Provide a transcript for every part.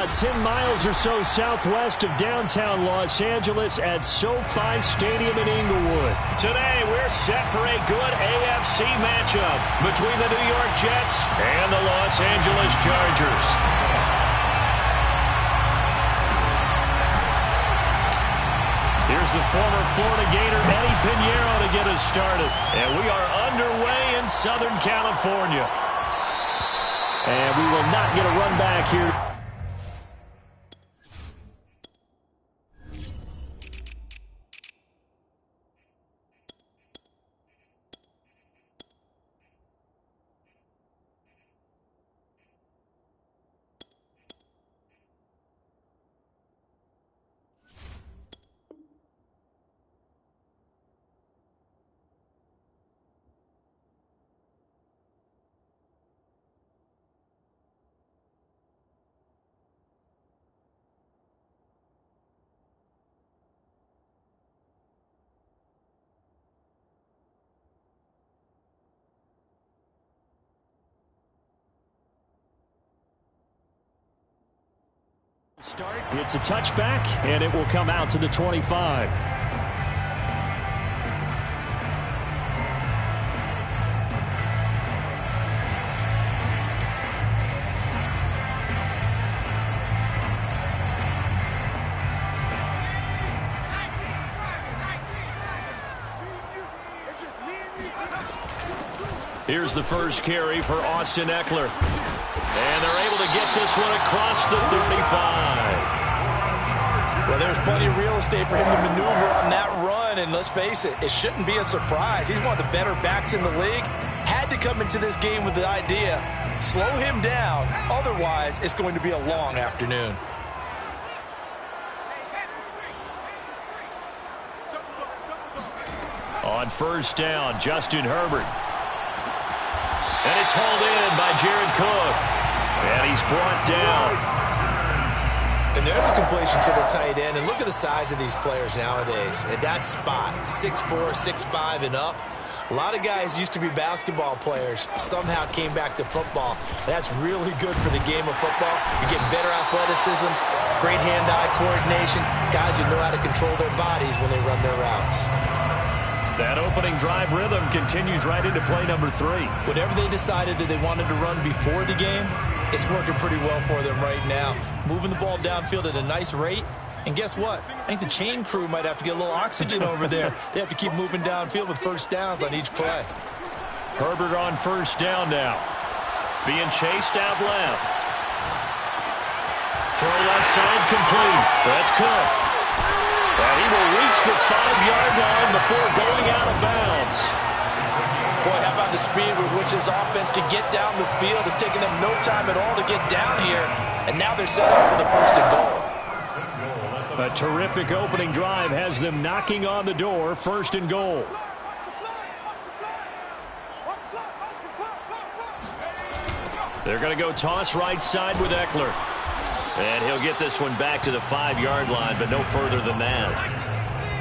about 10 miles or so southwest of downtown Los Angeles at SoFi Stadium in Inglewood. Today, we're set for a good AFC matchup between the New York Jets and the Los Angeles Chargers. Here's the former Florida Gator Eddie Pinheiro to get us started. And we are underway in Southern California. And we will not get a run back here. Start. It's a touchback, and it will come out to the 25. Here's the first carry for Austin Ekeler. And they're able to get this one across the 35. Well, there's plenty of real estate for him to maneuver on that run. And let's face it, it shouldn't be a surprise. He's one of the better backs in the league. Had to come into this game with the idea, slow him down. Otherwise, it's going to be a long afternoon. On first down, Justin Herbert. And it's hauled in by Jared Cook. And he's brought down. And there's a completion to the tight end. And look at the size of these players nowadays. At that spot, 6'4", 6'5", and up. A lot of guys used to be basketball players, somehow came back to football. That's really good for the game of football. You're getting better athleticism, great hand-eye coordination. Guys who know how to control their bodies when they run their routes. That opening drive rhythm continues right into play number 3. Whatever they decided that they wanted to run before the game, it's working pretty well for them right now. Moving the ball downfield at a nice rate. And guess what? I think the chain crew might have to get a little oxygen over there. They have to keep moving downfield with first downs on each play. Herbert on first down now. Being chased out left. Throw left side complete. That's Cook. And he will reach the 5-yard line before going out of bounds. Boy, how about the speed with which this offense can get down the field? It's taken them no time at all to get down here. And now they're set up for the first and goal. A terrific opening drive has them knocking on the door, first and goal. They're going to go toss right side with Ekeler. And he'll get this one back to the 5-yard line, but no further than that.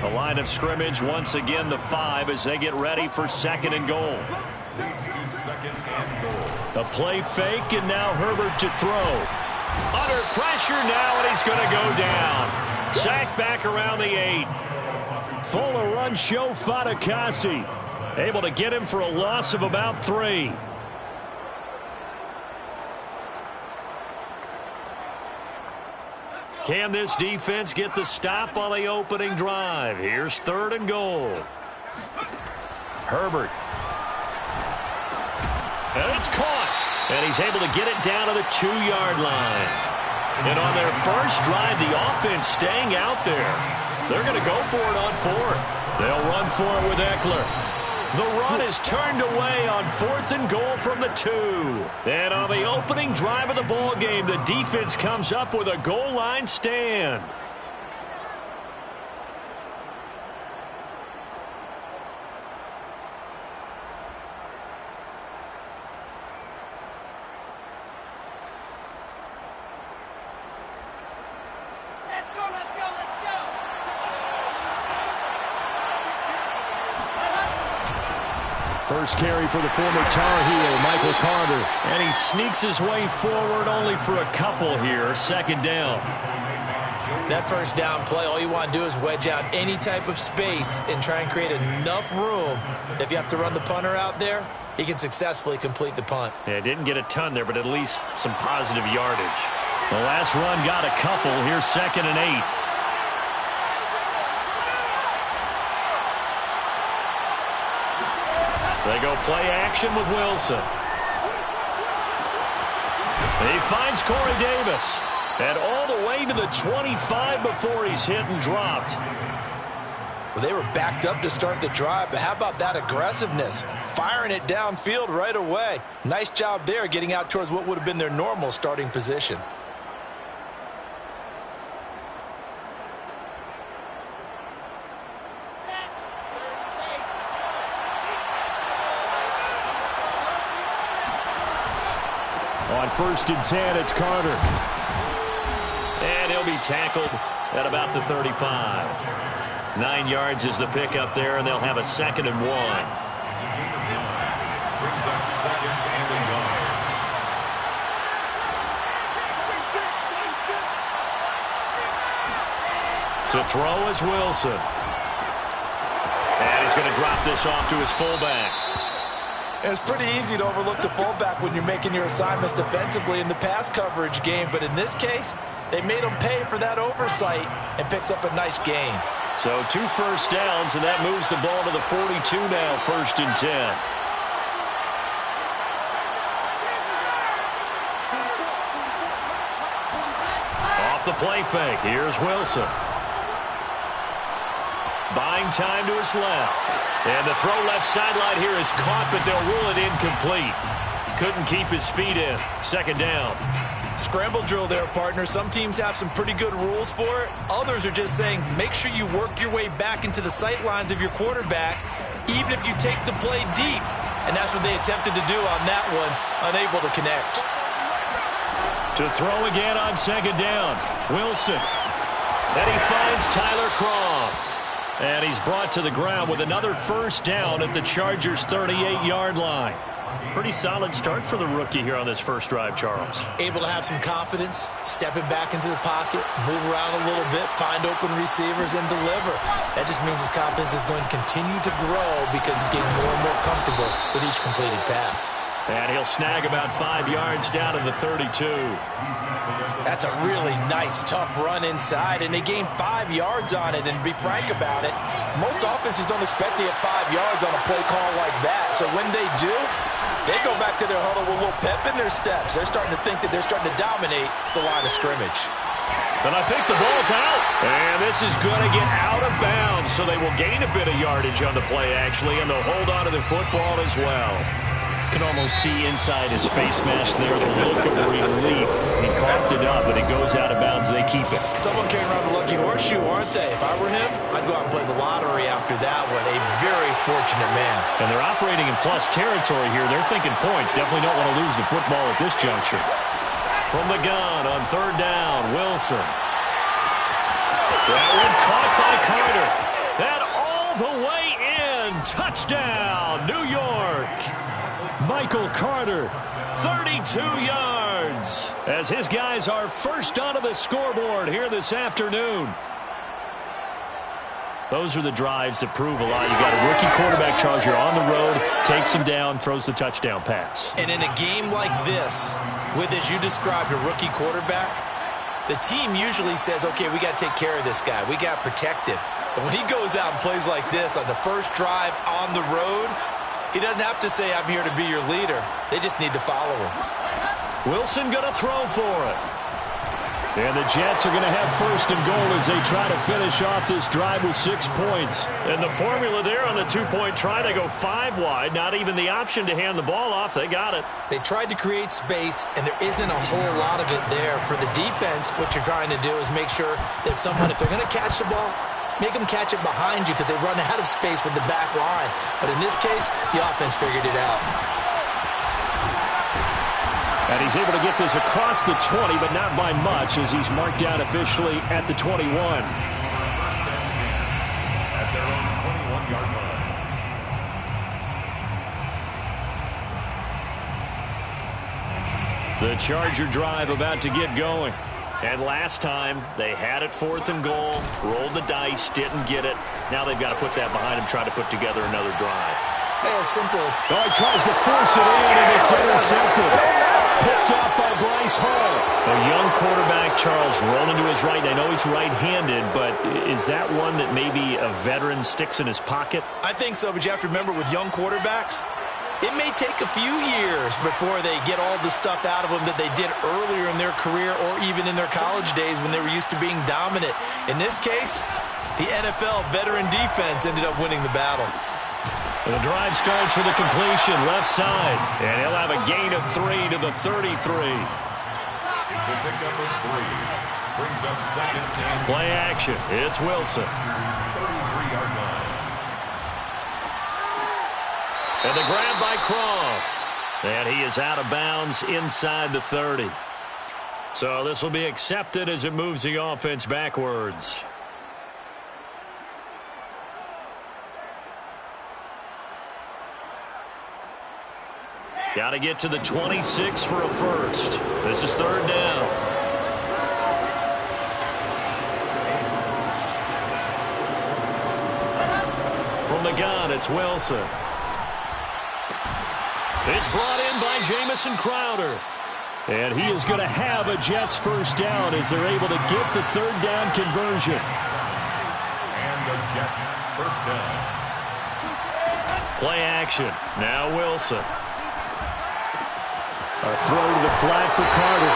The line of scrimmage, once again, the 5 as they get ready for second and goal. A play fake, and now Herbert to throw. Under pressure now, and he's going to go down. Sacked back around the 8. Fuller run show Fatukasi. Able to get him for a loss of about 3. Can this defense get the stop on the opening drive? Here's third and goal. Herbert. And it's caught. And he's able to get it down to the 2-yard line. And on their first drive, the offense staying out there. They're going to go for it on fourth. They'll run for it with Ekeler. The run is turned away on fourth and goal from the 2. And on the opening drive of the ball game, the defense comes up with a goal line stand. Let's go, let's go, let's go. First carry for the former Tar Heel, Michael Carter. And he sneaks his way forward only for a couple here. Second down. That first down play, all you want to do is wedge out any type of space and try and create enough room. If you have to run the punter out there, he can successfully complete the punt. Yeah, didn't get a ton there, but at least some positive yardage. The last run got a couple. Here's 2nd and 8. They go play action with Wilson. He finds Corey Davis. And all the way to the 25 before he's hit and dropped. Well, they were backed up to start the drive, but how about that aggressiveness? Firing it downfield right away. Nice job there getting out towards what would have been their normal starting position. On 1st and 10, it's Carter. And he'll be tackled at about the 35. 9 yards is the pickup there, and they'll have a 2nd and 1. Brings up 2nd and 1. To throw is Wilson. And he's going to drop this off to his fullback. It's pretty easy to overlook the fullback when you're making your assignments defensively in the pass coverage game, but in this case, they made him pay for that oversight and picks up a nice gain. So 2 first downs, and that moves the ball to the 42 now, 1st and 10. Off the play fake, here's Wilson. Buying time to his left. And the throw left sideline here is caught, but they'll rule it incomplete. Couldn't keep his feet in. 2nd down. Scramble drill there, partner. Some teams have some pretty good rules for it. Others are just saying make sure you work your way back into the sight lines of your quarterback, even if you take the play deep. And that's what they attempted to do on that one, unable to connect. To throw again on 2nd down. Wilson. And he finds Tyler Kroft. And he's brought to the ground with another first down at the Chargers' 38-yard line. Pretty solid start for the rookie here on this first drive, Charles. Able to have some confidence, stepping back into the pocket, move around a little bit, find open receivers, and deliver. That just means his confidence is going to continue to grow because he's getting more and more comfortable with each completed pass. And he'll snag about 5 yards down to the 32. That's a really nice, tough run inside, and they gained 5 yards on it. And to be frank about it, most offenses don't expect to get 5 yards on a play call like that. So when they do, they go back to their huddle with a little pep in their steps. They're starting to think that they're starting to dominate the line of scrimmage. And I think the ball's out. And this is going to get out of bounds, so they will gain a bit of yardage on the play, actually, and they'll hold on to the football as well. Can almost see inside his face mask there the look of relief. He coughed it up, but it goes out of bounds. They keep it. Someone carrying around the lucky horseshoe, aren't they? If I were him, I'd go out and play the lottery after that one. A very fortunate man. And they're operating in plus territory here. They're thinking points. Definitely don't want to lose the football at this juncture. From the gun on 3rd down, Wilson. That one caught by Carter. And all the way in. Touchdown, New York. Michael Carter, 32 yards, as his guys are first onto the scoreboard here this afternoon. Those are the drives that prove a lot. You got a rookie quarterback, Charles. You're on the road, takes him down, throws the touchdown pass. And in a game like this, with, as you described, a rookie quarterback, the team usually says, okay, we got to take care of this guy. We got to protect him. But when he goes out and plays like this on the first drive on the road, he doesn't have to say, I'm here to be your leader. They just need to follow him. Wilson going to throw for it. And the Jets are going to have 1st and goal as they try to finish off this drive with 6 points. And the formula there on the 2-point try, they go 5 wide. Not even the option to hand the ball off. They got it. They tried to create space, and there isn't a whole lot of it there. For the defense, what you're trying to do is make sure that if they're going to catch the ball, make them catch it behind you because they run out of space with the back line. But in this case, the offense figured it out. And he's able to get this across the 20, but not by much, as he's marked down officially at the 21. At their own 21-yard line. The Charger drive about to get going. And last time, they had it 4th and goal, rolled the dice, didn't get it. Now they've got to put that behind them, try to put together another drive. Yeah, simple. Oh, he tries to force it in, and it's intercepted. Picked off by Bryce Hall. A young quarterback, Charles, rolling to his right. I know he's right-handed, but is that one that maybe a veteran sticks in his pocket? I think so, but you have to remember with young quarterbacks, it may take a few years before they get all the stuff out of them that they did earlier in their career or even in their college days when they were used to being dominant. In this case, the NFL veteran defense ended up winning the battle. And the drive starts with a completion left side, and he'll have a gain of 3 to the 33. It's a pickup of 3. Brings up 2nd and Play action. It's Wilson. 33-yard line. And the grab by Croft. And he is out of bounds inside the 30. So this will be accepted as it moves the offense backwards. Got to get to the 26 for a first. This is 3rd down. From the gun, it's Wilson. It's brought in by Jamison Crowder. And he is going to have a Jets first down as they're able to get the 3rd down conversion. And the Jets first down. Play action. Now Wilson. A throw to the flat for Carter.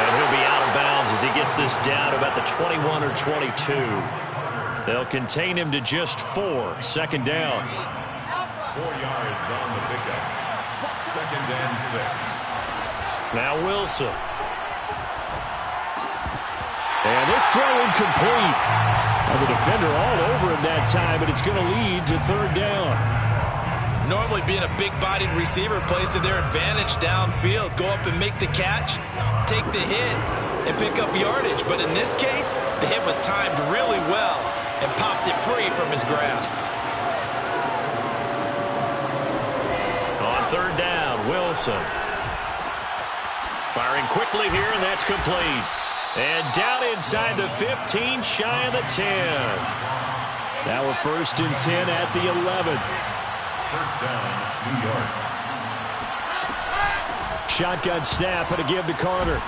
And he'll be out of bounds as he gets this down about the 21 or 22. They'll contain him to just 4. 2nd down. 4 yards on the pickup. 2nd and 6. Now Wilson. And this throw incomplete. Now the defender all over him that time, but it's going to lead to 3rd down. Normally being a big-bodied receiver plays to their advantage downfield. Go up and make the catch, take the hit, and pick up yardage. But in this case, the hit was timed really well and popped it free from his grasp. On 3rd down, Wilson. Firing quickly here, and that's complete. And down inside the 15, shy of the 10. Now a 1st and 10 at the 11. First down, New York. Shotgun snap and a give to Carter.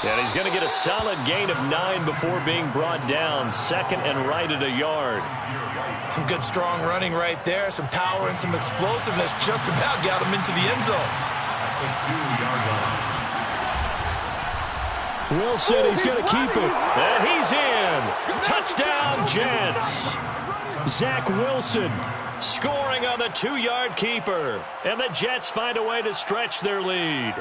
And he's going to get a solid gain of 9 before being brought down. 2nd and right at a yard. Some good strong running right there. Some power and some explosiveness just about got him into the end zone. At the 2-yard line. Wilson, he's going to keep it. And he's in. Touchdown, Jets. Zach Wilson scoring on the 2-yard keeper. And the Jets find a way to stretch their lead.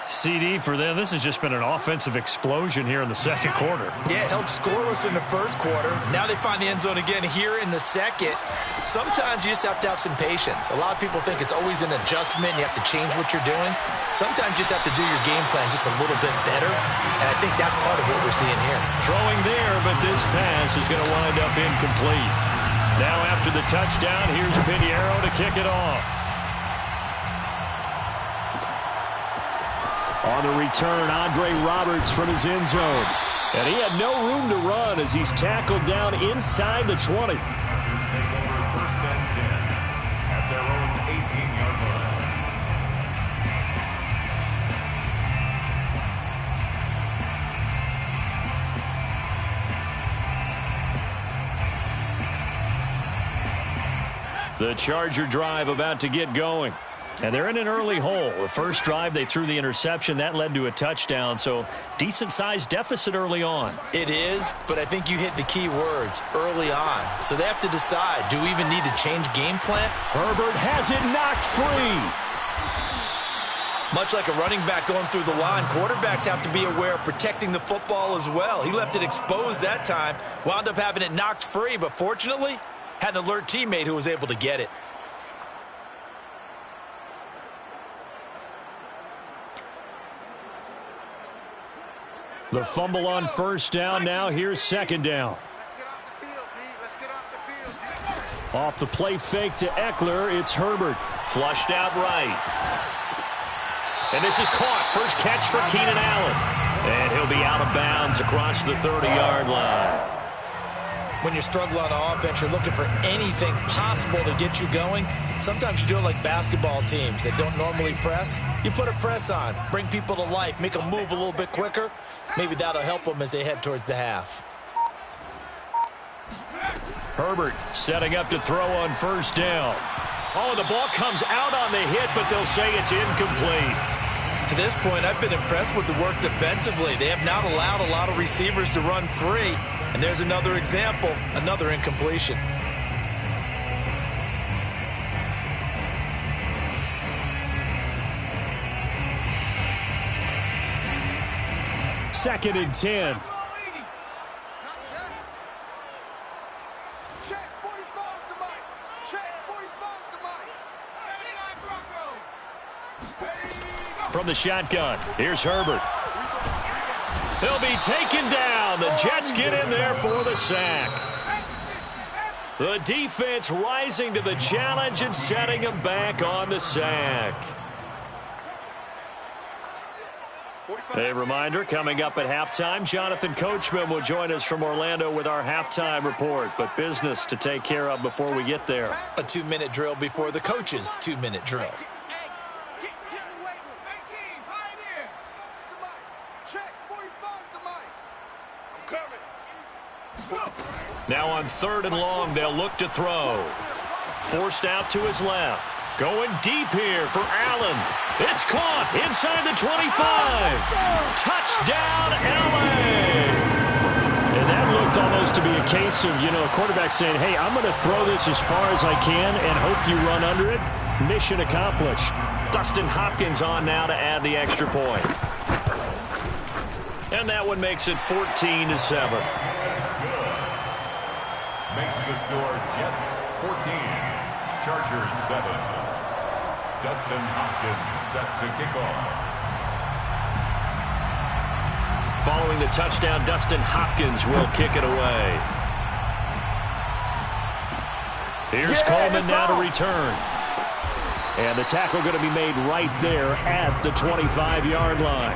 CD for them. This has just been an offensive explosion here in the 2nd quarter. Yeah, held scoreless in the 1st quarter. Now they find the end zone again here in the 2nd. Sometimes you just have to have some patience. A lot of people think it's always an adjustment. You have to change what you're doing. Sometimes you just have to do your game plan just a little bit better. And I think that's part of what we're seeing here. Throwing there, but this pass is going to wind up incomplete. Now after the touchdown, here's Pinheiro to kick it off. On the return, Andre Roberts from his end zone. And he had no room to run as he's tackled down inside the 20. Chargers take over 1st and 10 at their own 18-yard line. The Charger drive about to get going. And they're in an early hole. The first drive, they threw the interception. That led to a touchdown. So decent-sized deficit early on. It is, but I think you hit the key words, early on. So they have to decide, do we even need to change game plan? Herbert has it knocked free. Much like a running back going through the line, quarterbacks have to be aware of protecting the football as well. He left it exposed that time, wound up having it knocked free, but fortunately, had an alert teammate who was able to get it. The fumble on 1st down. Now here's 2nd down. Let's get off the field, D. Let's get off the field, D. Off the play fake to Eckler, it's Herbert. Flushed out right. And this is caught. First catch for Keenan Allen. And he'll be out of bounds across the 30-yard line. When you struggle on offense, you're looking for anything possible to get you going. Sometimes you do it like basketball teams that don't normally press. You put a press on, bring people to life, make them move a little bit quicker. Maybe that'll help them as they head towards the half. Herbert setting up to throw on first down. Oh, the ball comes out on the hit, but they'll say it's incomplete. To this point, I've been impressed with the work defensively. They have not allowed a lot of receivers to run free. And there's another example, another incompletion. Second and 10. Check 45 to Mike. Check 45 to Mike. From the shotgun, here's Herbert. He'll be taken down. The Jets get in there for the sack. The defense rising to the challenge and setting him back on the sack. A reminder, coming up at halftime, Jonathan Coachman will join us from Orlando with our halftime report, but business to take care of before we get there. A 2-minute drill before the coach's 2-minute drill. Get in the weight room. 18, Pioneer. To Mike. Check 45 to Mike. I'm coming. Now on 3rd and long, they'll look to throw. Forced out to his left. Going deep here for Allen. It's caught inside the 25. Touchdown, LA. And that looked almost to be a case of, a quarterback saying, hey, I'm going to throw this as far as I can and hope you run under it. Mission accomplished. Dustin Hopkins on now to add the extra point. And that one makes it 14-7. Makes the score Jets 14, Chargers 7. Dustin Hopkins set to kick off. Following the touchdown, Dustin Hopkins will kick it away. Here's Coleman now to return. And the tackle going to be made right there at the 25-yard line.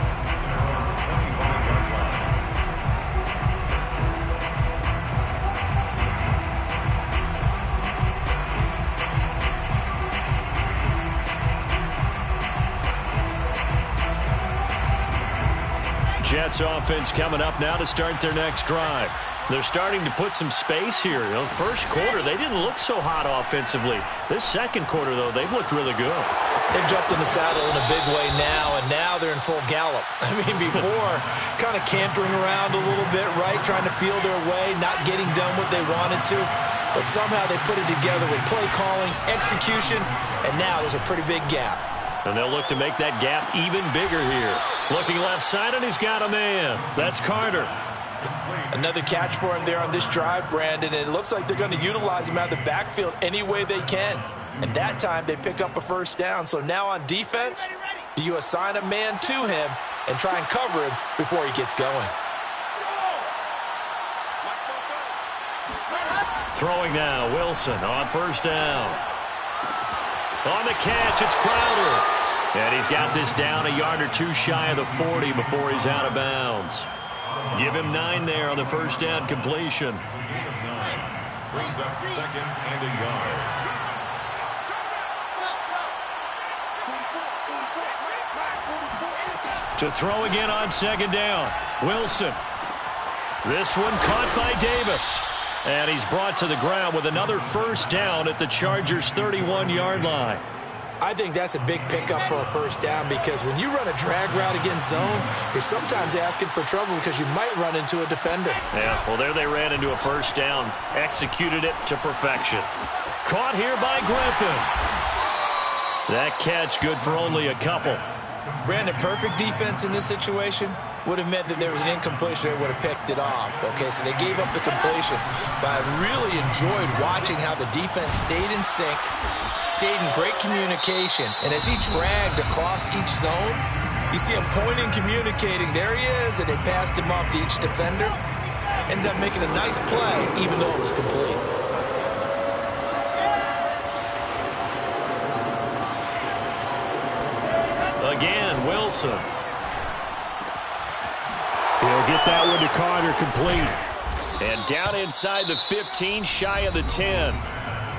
Jets offense coming up now to start their next drive. They're starting to put some space here. First quarter, they didn't look so hot offensively. This second quarter, though, they've looked really good. They've jumped in the saddle in a big way now, and now they're in full gallop. I mean, before, kind of cantering around a little bit, right, trying to feel their way, not getting done what they wanted to. But somehow they put it together with play calling, execution, and now there's a pretty big gap. And they'll look to make that gap even bigger here. Looking left side, and he's got a man. That's Carter. Another catch for him there on this drive, Brandon, and it looks like they're going to utilize him out of the backfield any way they can. And that time they pick up a first down. So now on defense, do you assign a man to him and try and cover him before he gets going? Throwing now, Wilson on first down. On the catch, it's Crowder. And he's got this down a yard or two shy of the 40 before he's out of bounds. Give him 9 there on the first down completion. Brings up 2nd and a yard. To throw again on 2nd down. Wilson. This one caught by Davis. And he's brought to the ground with another first down at the Chargers' 31-yard line. I think that's a big pickup for a first down because when you run a drag route against zone, you're sometimes asking for trouble because you might run into a defender. Yeah, well, there they ran into a first down. Executed it to perfection. Caught here by Griffin. That catch good for only a couple. Brandon, perfect defense in this situation would have meant that there was an incompletion. They would have picked it off. Okay, so they gave up the completion. But I really enjoyed watching how the defense stayed in sync, stayed in great communication. And as he dragged across each zone, you see him pointing, communicating. There he is, and they passed him off to each defender. Ended up making a nice play, even though it was complete. Again, Wilson. He'll get that one to Carter, complete. And down inside the 15, shy of the 10.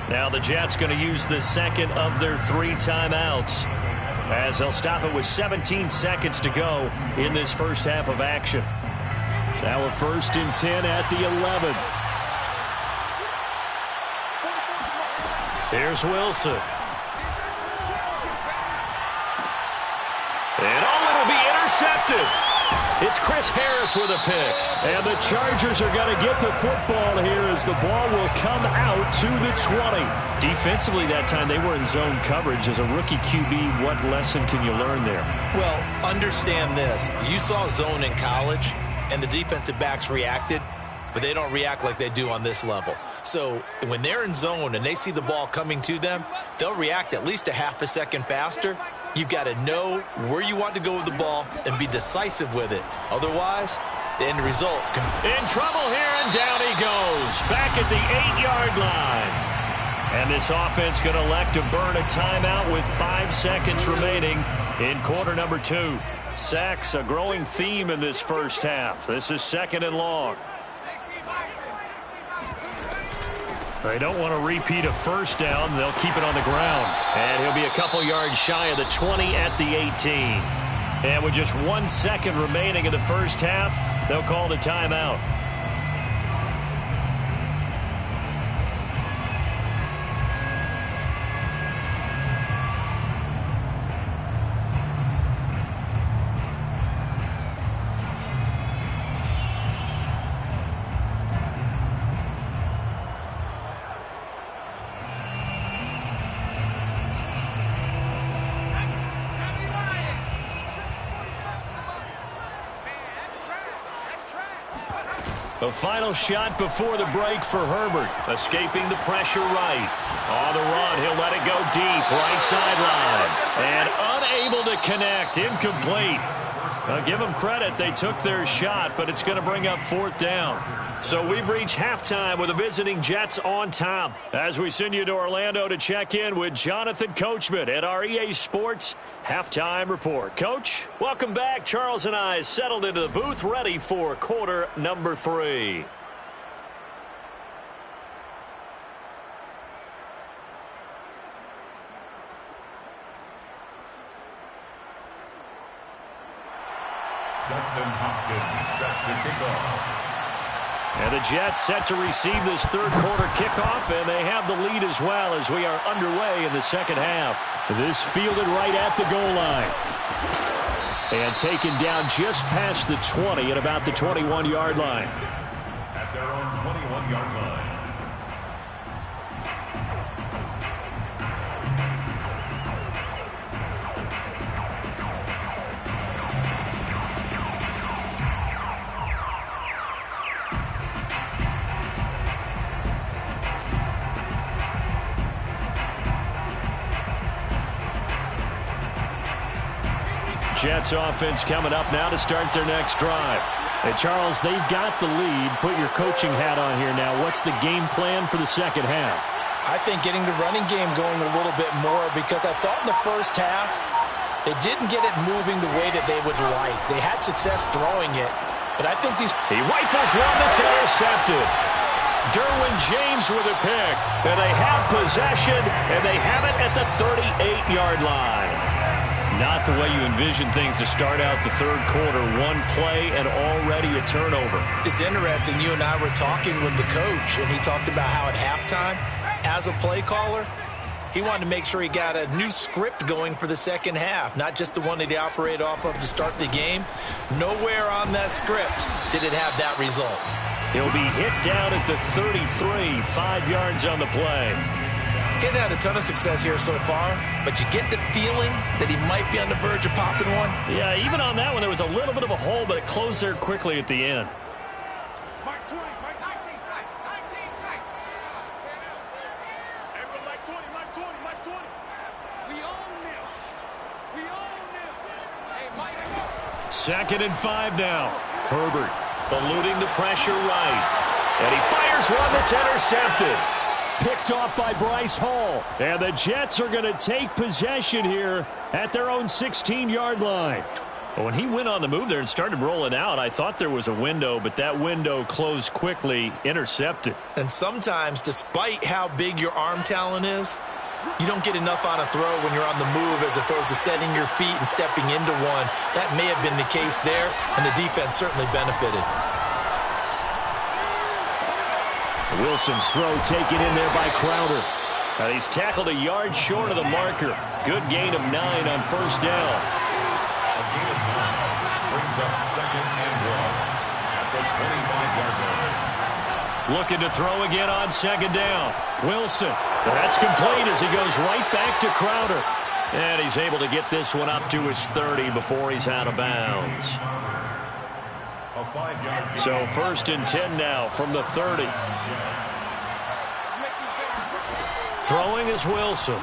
Now the Jets going to use the second of their 3 timeouts, as they'll stop it with 17 seconds to go in this first half of action. Now a 1st and 10 at the 11. Here's Wilson. And it'll be intercepted. It's Chris Harris with a pick. And the Chargers are going to get the football here as the ball will come out to the 20. Defensively that time, they were in zone coverage. As a rookie QB, what lesson can you learn there? Well, understand this. You saw zone in college, and the defensive backs reacted, but they don't react like they do on this level. So when they're in zone and they see the ball coming to them, they'll react at least a half a second faster. You've got to know where you want to go with the ball and be decisive with it. Otherwise, the end result can... In trouble here, and down he goes. Back at the 8-yard line. And this offense going to elect to burn a timeout with 5 seconds remaining in quarter number 2. Sacks, a growing theme in this first half. This is 2nd and long. They don't want to repeat a first down. They'll keep it on the ground. And he'll be a couple yards shy of the 20 at the 18. And with just 1 second remaining in the first half, they'll call the timeout. The final shot before the break for Herbert. Escaping the pressure right. On the run, he'll let it go deep. Right sideline. And unable to connect. Incomplete. Give them credit. They took their shot, but it's going to bring up 4th down. So we've reached halftime with the visiting Jets on top. As we send you to Orlando to check in with Jonathan Coachman at our EA Sports Halftime Report. Coach, welcome back. Charles and I settled into the booth, ready for quarter number 3. Dustin Hopkins set to kick off. And the Jets set to receive this third quarter kickoff, and they have the lead as well as we are underway in the second half. This fielded right at the goal line. And taken down just past the 20 at about the 21-yard line. At their own 21-yard line. Jets offense coming up now to start their next drive. Hey, Charles, they've got the lead. Put your coaching hat on here now. What's the game plan for the second half? I think getting the running game going a little bit more, because I thought in the first half they didn't get it moving the way that they would like. They had success throwing it, but I think these... He rifles one that's intercepted. Derwin James with a pick. And they have possession, and they have it at the 38-yard line. Not the way you envision things to start out the third quarter. One play and already a turnover. It's interesting. You and I were talking with the coach, and he talked about how at halftime, as a play caller, he wanted to make sure he got a new script going for the second half, not just the one that he operated off of to start the game. Nowhere on that script did it have that result. He'll be hit down at the 33, 5 yards on the play. He hasn't had a ton of success here so far, but you get the feeling that he might be on the verge of popping one. Yeah, even on that one, there was a little bit of a hole, but it closed there quickly at the end. Mark 20, Mark 19 tight, 19 tight. Everyone, Mark 20, Mark 20, Mark 20. We own them. We own them. Hey, Mike. 2nd and 5 now. Herbert eluding the pressure right. And he fires one that's intercepted. Picked off by Bryce Hall. And the Jets are going to take possession here at their own 16-yard line. Well, when he went on the move there and started rolling out, I thought there was a window, but that window closed quickly, intercepted. And sometimes, despite how big your arm talent is, you don't get enough on a throw when you're on the move as opposed to setting your feet and stepping into one. That may have been the case there, and the defense certainly benefited. Wilson's throw taken in there by Crowder. He's tackled a yard short of the marker. Good gain of 9 on first down. A gain of 9 brings up 2nd and 1 at the 25-yard line. Looking to throw again on 2nd down. Wilson. That's complete as he goes right back to Crowder. And he's able to get this one up to his 30 before he's out of bounds. So 1st and 10 now from the 30. Throwing is Wilson.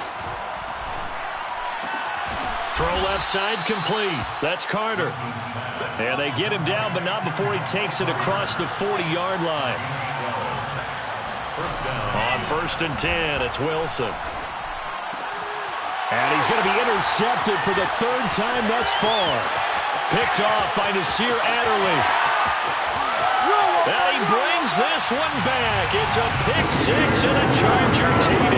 Throw left side complete. That's Carter. And they get him down, but not before he takes it across the 40-yard line. On 1st and 10, it's Wilson. And he's going to be intercepted for the 3rd time thus far. Picked off by Nasir Adderley. And he brings this one back. It's a pick 6 and a Charger TD.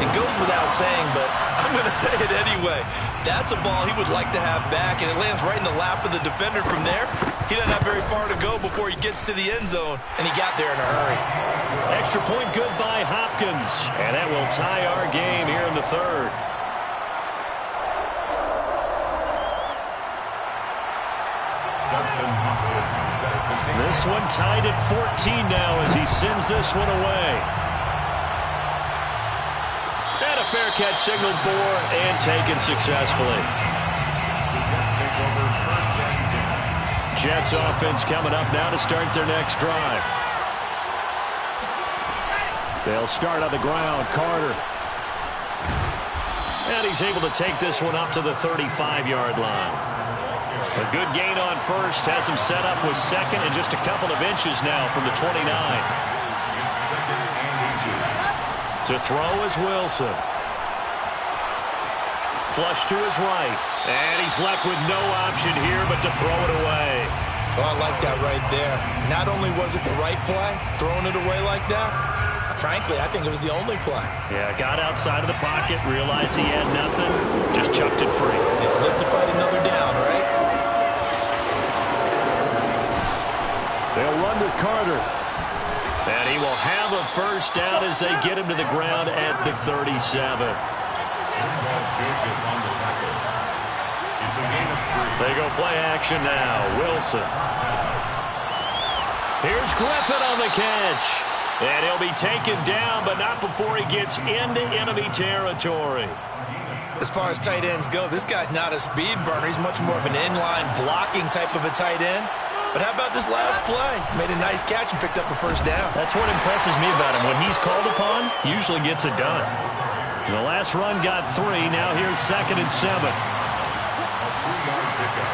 It goes without saying, but I'm going to say it anyway. That's a ball he would like to have back, and it lands right in the lap of the defender from there. He doesn't have very far to go before he gets to the end zone, and he got there in a hurry. Extra point good by Hopkins. And that will tie our game here in the 3rd. Dustin Hopkins set to kick. This one tied at 14 now as he sends this one away. And a fair catch signaled for and taken successfully. The Jets take over 1st and 10. Jets offense coming up now to start their next drive. They'll start on the ground. Carter. And he's able to take this one up to the 35-yard line. A good gain on 1st has him set up with 2nd and just a couple of inches now from the 29. It's 2nd and inches. To throw is Wilson. Flush to his right. And he's left with no option here but to throw it away. Oh, I like that right there. Not only was it the right play, throwing it away like that, frankly, I think it was the only play. Yeah, got outside of the pocket, realized he had nothing, just chucked it free. Yeah, live to fight another down, right? They'll run with Carter. And he will have a 1st down as they get him to the ground at the 37. Joseph on the tackle. It's a gain of 3. They go play action now. Wilson. Here's Griffin on the catch. And he'll be taken down, but not before he gets into enemy territory. As far as tight ends go, this guy's not a speed burner. He's much more of an inline blocking type of a tight end. But how about this last play? Made a nice catch and picked up a 1st down. That's what impresses me about him. When he's called upon, usually gets it done. The last run got 3. Now here's 2nd and 7. A 3-yard pickup.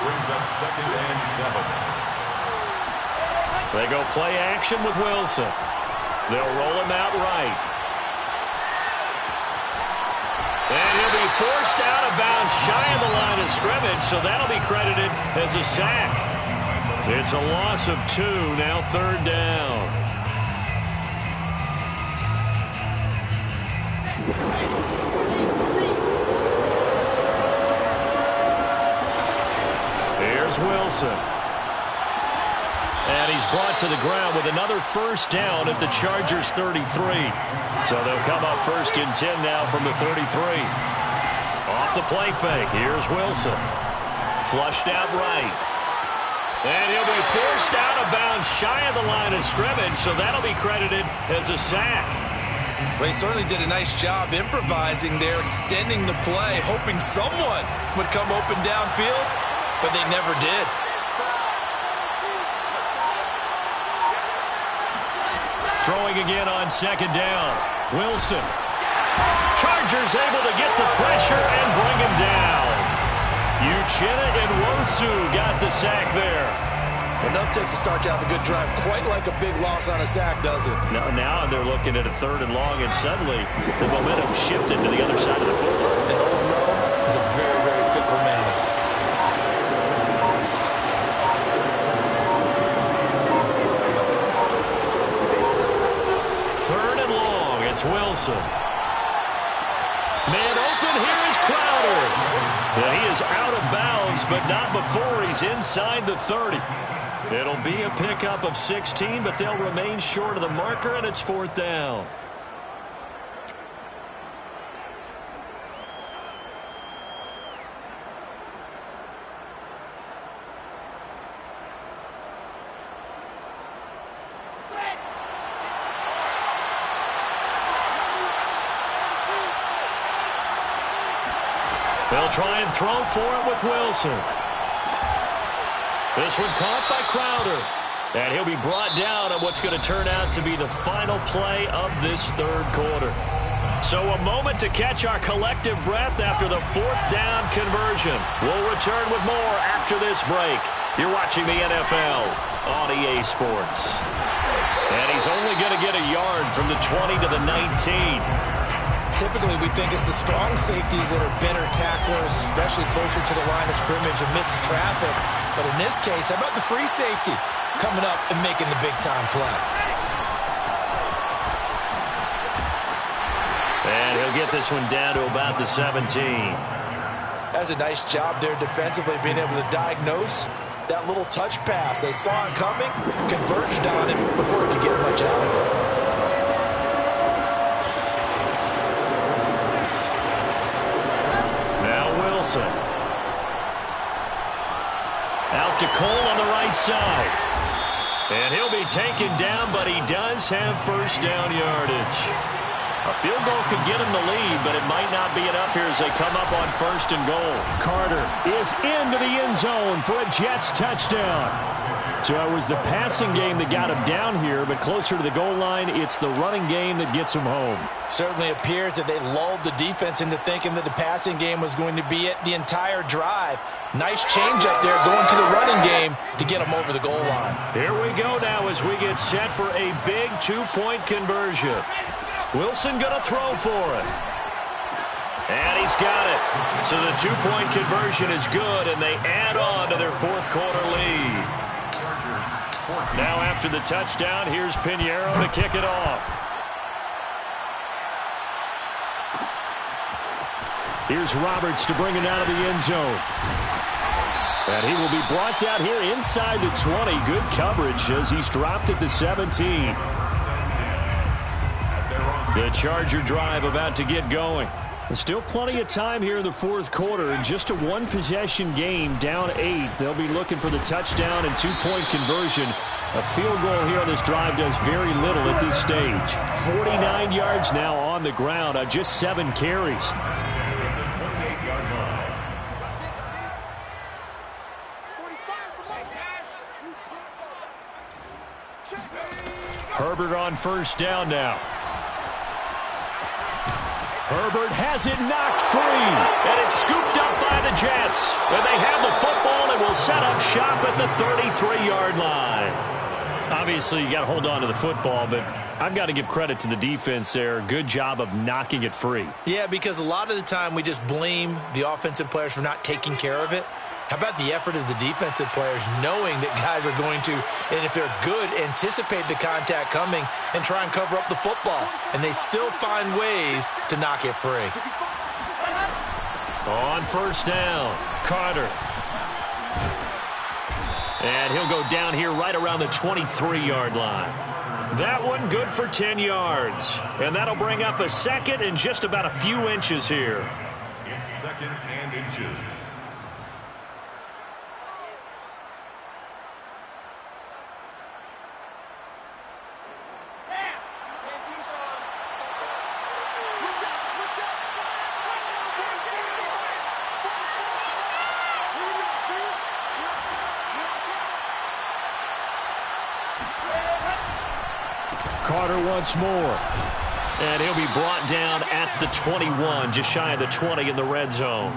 Brings up 2nd and 7. They go play action with Wilson. They'll roll him out right. And he'll be forced out of bounds shy of the line of scrimmage, so that'll be credited as a sack. It's a loss of 2, now 3rd down. Here's Wilson. And he's brought to the ground with another 1st down at the Chargers 33. So they'll come up 1st and 10 now from the 33. Off the play fake, here's Wilson. Flushed out right. And he'll be forced out of bounds shy of the line of scrimmage, so that'll be credited as a sack. Well, he certainly did a nice job improvising there, extending the play, hoping someone would come open downfield, but they never did. Throwing again on 2nd down. Wilson. Chargers able to get the pressure and bring him down. Uchenna Nwosu got the sack there. Enough takes to start you out a good drive. Quite like a big loss on a sack, does it? Now they're looking at a 3rd and long, and suddenly the momentum shifted to the other side of the football. And Old Mo is a very, very fickle man. 3rd and long. It's Wilson. Man open. Here is Crowder. And he is out of bounds, but not before he's inside the 30. It'll be a pickup of 16, but they'll remain short of the marker, and it's 4th down. They'll try and throw for it with Wilson. This one caught by Crowder. And he'll be brought down at what's going to turn out to be the final play of this 3rd quarter. So a moment to catch our collective breath after the 4th down conversion. We'll return with more after this break. You're watching the NFL on EA Sports. And he's only going to get a yard from the 20 to the 19. Typically, we think it's the strong safeties that are better tacklers, especially closer to the line of scrimmage amidst traffic. But in this case, how about the free safety coming up and making the big-time play? And he'll get this one down to about the 17. That's a nice job there defensively, being able to diagnose that little touch pass. They saw it coming, converged on it before it could get much out of it. Out to Cole on the right side. And he'll be taken down, but he does have 1st down yardage. A field goal could get him the lead, but it might not be enough here as they come up on 1st and goal. Carter is into the end zone for a Jets touchdown. So it was the passing game that got him down here, but closer to the goal line, it's the running game that gets him home. Certainly appears that they lulled the defense into thinking that the passing game was going to be it the entire drive. Nice change up there going to the running game to get them over the goal line. Here we go now as we get set for a big 2-point conversion. Wilson going to throw for it. And he's got it. So the 2-point conversion is good, and they add on to their 4th quarter lead. Now after the touchdown, here's Pinheiro to kick it off. Here's Roberts to bring it out of the end zone. And he will be brought down here inside the 20. Good coverage as he's dropped at the 17. The Charger drive about to get going. There's still plenty of time here in the 4th quarter. In just a 1-possession game, down 8. They'll be looking for the touchdown and 2-point conversion. A field goal here on this drive does very little at this stage. 49 yards now on the ground on just 7 carries. Herbert on 1st down now. Herbert has it knocked free. And it's scooped up by the Jets. And they have the football and will set up shop at the 33-yard line. Obviously, you got to hold on to the football, but I've got to give credit to the defense there. Good job of knocking it free. Yeah, because a lot of the time we just blame the offensive players for not taking care of it. How about the effort of the defensive players knowing that guys are going to, and if they're good, anticipate the contact coming and try and cover up the football. And they still find ways to knock it free. On 1st down, Carter. And he'll go down here right around the 23-yard line. That one good for 10 yards. And that'll bring up a 2nd and just about a few inches here. It's 2nd and inches. Carter once more. And he'll be brought down at the 21, just shy of the 20 in the red zone.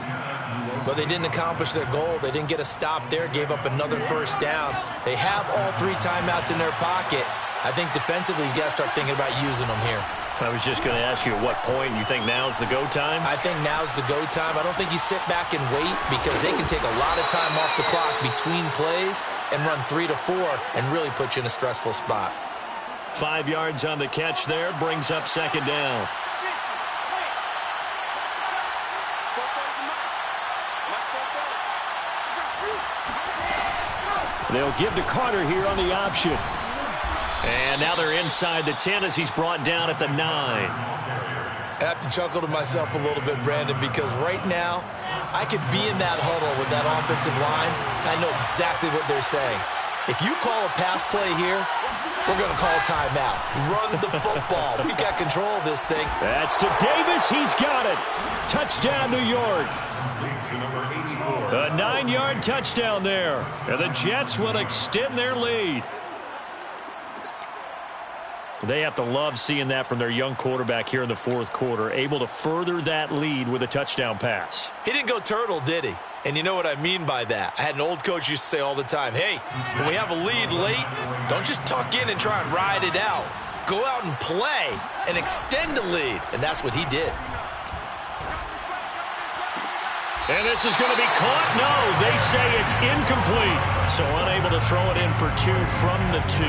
but they didn't accomplish their goal. They didn't get a stop there, gave up another first down. They have all 3 timeouts in their pocket. I think defensively, you got to start thinking about using them here. I was just going to ask you at what point you think now's the go time? I think now's the go time. I don't think you sit back and wait because they can take a lot of time off the clock between plays and run 3 to 4 and really put you in a stressful spot. 5 yards on the catch there, brings up second down. They'll give to Carter here on the option. And now they're inside the 10 as he's brought down at the 9. I have to chuckle to myself a little bit, Brandon, because right now I could be in that huddle with that offensive line. I know exactly what they're saying. If you call a pass play here, we're going to call timeout. Run the football. We've got control of this thing. That's to Davis. He's got it. Touchdown, New York. A 9-yard touchdown there. And the Jets will extend their lead. They have to love seeing that from their young quarterback here in the fourth quarter, able to further that lead with a touchdown pass. He didn't go turtle, did he? And you know what I mean by that. I had an old coach used to say all the time, hey, when we have a lead late, don't just tuck in and try and ride it out. Go out and play and extend the lead. And that's what he did. And this is going to be caught. No, they say it's incomplete. So unable to throw it in for 2 from the 2.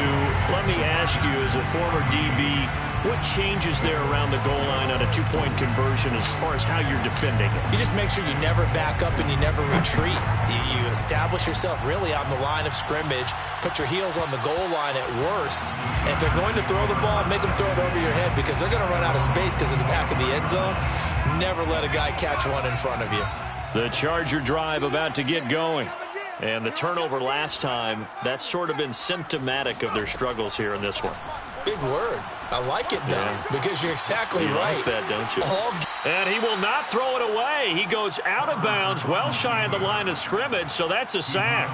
Let me ask you, as a former DB, what changes there around the goal line on a 2-point conversion as far as how you're defending it? You just make sure you never back up and you never retreat. You establish yourself really on the line of scrimmage, put your heels on the goal line at worst. And if they're going to throw the ball, make them throw it over your head because they're going to run out of space because of the back of the end zone. Never let a guy catch one in front of you. The Charger drive about to get going. And the turnover last time, that's sort of been symptomatic of their struggles here in this one. Big word. I like it, though, because you're exactly right. You like that, don't you? And he will not throw it away. He goes out of bounds, well shy of the line of scrimmage, so that's a sack.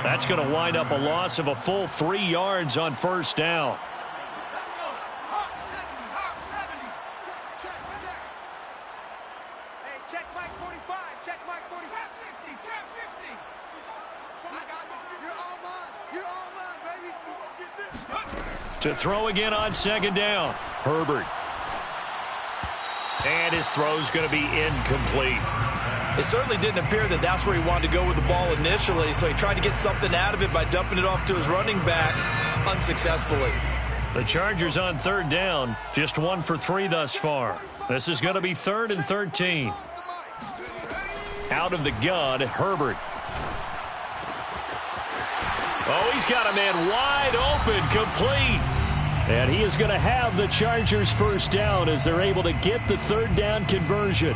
That's going to wind up a loss of a full 3 yards on first down. To throw again on second down. Herbert. And his throw's going to be incomplete. It certainly didn't appear that that's where he wanted to go with the ball initially, so he tried to get something out of it by dumping it off to his running back unsuccessfully. The Chargers on third down, just 1 for 3 thus far. This is going to be 3rd and 13. Out of the gun, Herbert. Oh, he's got a man wide open, complete. And he is going to have the Chargers first down as they're able to get the 3rd down conversion.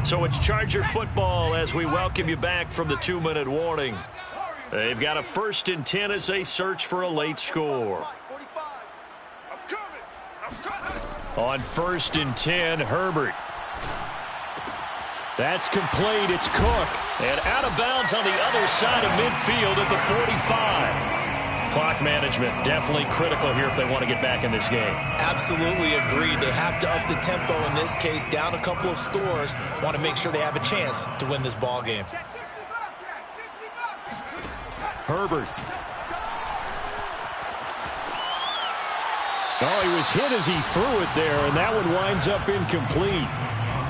So it's Charger football as we welcome you back from the 2-minute warning. They've got a 1st and 10 as they search for a late score. On 1st and 10, Herbert. That's complete. It's Cook. And out of bounds on the other side of midfield at the 45. Clock management definitely critical here if they want to get back in this game. Absolutely agreed. They have to up the tempo in this case, down a couple of scores. Want to make sure they have a chance to win this ball game. Herbert. Oh, he was hit as he threw it there, and that one winds up incomplete.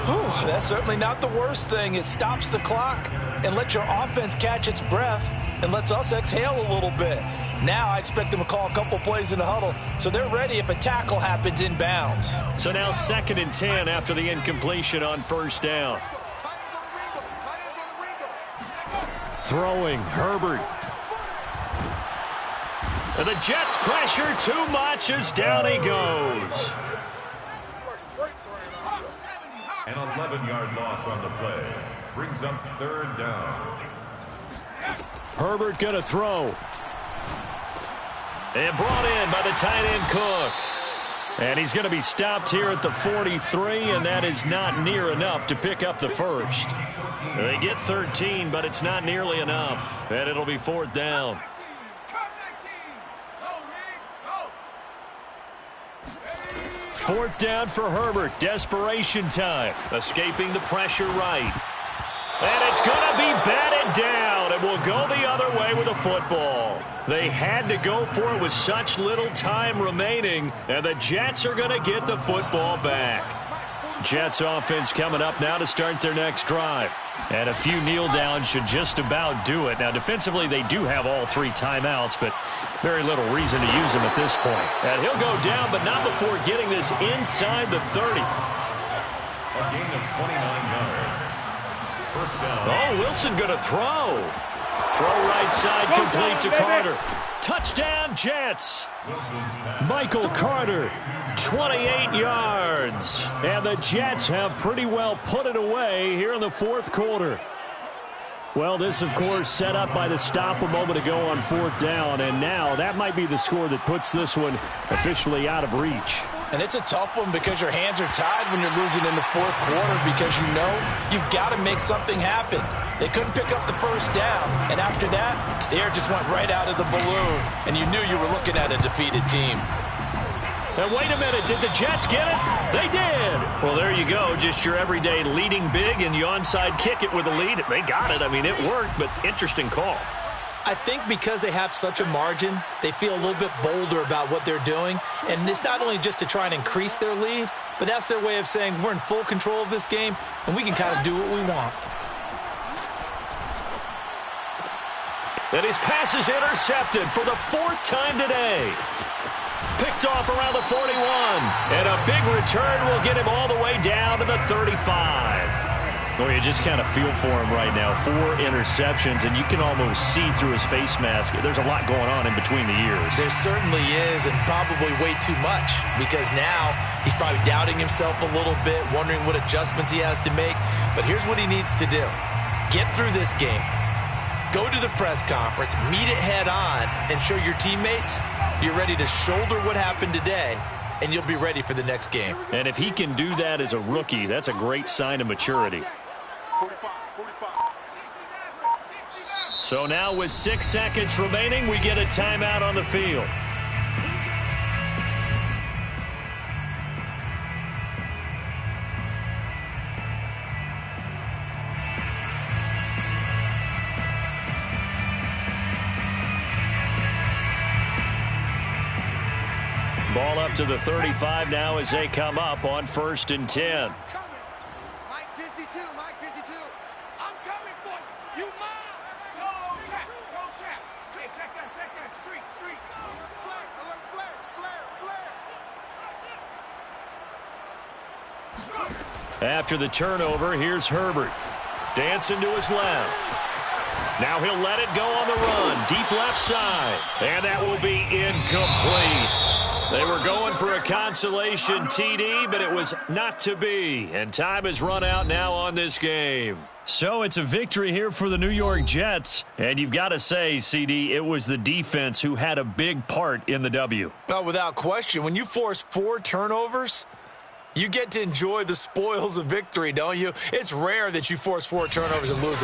Whew, that's certainly not the worst thing. It stops the clock and lets your offense catch its breath and lets us exhale a little bit. Now I expect them to call a couple plays in the huddle, so they're ready if a tackle happens in bounds. So now 2nd and 10 after the incompletion on first down. Throwing, Herbert. And the Jets pressure too much as down he goes. An 11-yard loss on the play. Brings up 3rd down. Herbert going to throw. And brought in by the tight end Cook. And he's going to be stopped here at the 43, and that is not near enough to pick up the first. They get 13, but it's not nearly enough. And it'll be 4th down. 4th down for Herbert. Desperation time. Escaping the pressure right. And it's going to be batted down, and will go the other way with the football. They had to go for it with such little time remaining, and the Jets are going to get the football back. Jets offense coming up now to start their next drive. And a few kneel downs should just about do it. Now, defensively, they do have all 3 timeouts, but very little reason to use them at this point. And he'll go down, but not before getting this inside the 30. A gain of 29 yards. First down. Oh, Wilson going to throw. Throw right side, complete to Carter. Touchdown, Jets. Michael Carter, 28 yards. And the Jets have pretty well put it away here in the 4th quarter. Well, this, of course, set up by the stop a moment ago on 4th down. And now that might be the score that puts this one officially out of reach. And it's a tough one because your hands are tied when you're losing in the 4th quarter because you know you've got to make something happen. They couldn't pick up the first down, and after that, the air just went right out of the balloon, and you knew you were looking at a defeated team. And wait a minute, did the Jets get it? They did. Well, there you go, just your everyday leading big, and you onside kick it with a lead. They got it. I mean, it worked, but interesting call. I think because they have such a margin, they feel a little bit bolder about what they're doing. And it's not only just to try and increase their lead, but that's their way of saying we're in full control of this game, and we can kind of do what we want. And his pass is intercepted for the 4th time today. Picked off around the 41. And a big return will get him all the way down to the 35. Well, you just kind of feel for him right now. 4 interceptions, and you can almost see through his face mask. There's a lot going on in between the ears. There certainly is, and probably way too much, because now he's probably doubting himself a little bit, wondering what adjustments he has to make. But here's what he needs to do. Get through this game. Go to the press conference, meet it head on, and show your teammates you're ready to shoulder what happened today, and you'll be ready for the next game. And if he can do that as a rookie, that's a great sign of maturity. 45. So now with 6 seconds remaining, we get a timeout on the field. Ball up to the 35 now as they come up on 1st and 10. Mike 52, Mike 52. I'm coming for you. You mine. Go check. Hey, check that. Street. Flag, alert, flare. After the turnover, here's Herbert. Dancing to his left. Now he'll let it go on the run. Deep left side. And that will be incomplete. They were going for a consolation TD, but it was not to be. And time has run out now on this game. So it's a victory here for the New York Jets. And you've got to say, CD, it was the defense who had a big part in the W. Oh, without question. When you force 4 turnovers, you get to enjoy the spoils of victory, don't you? It's rare that you force 4 turnovers and lose.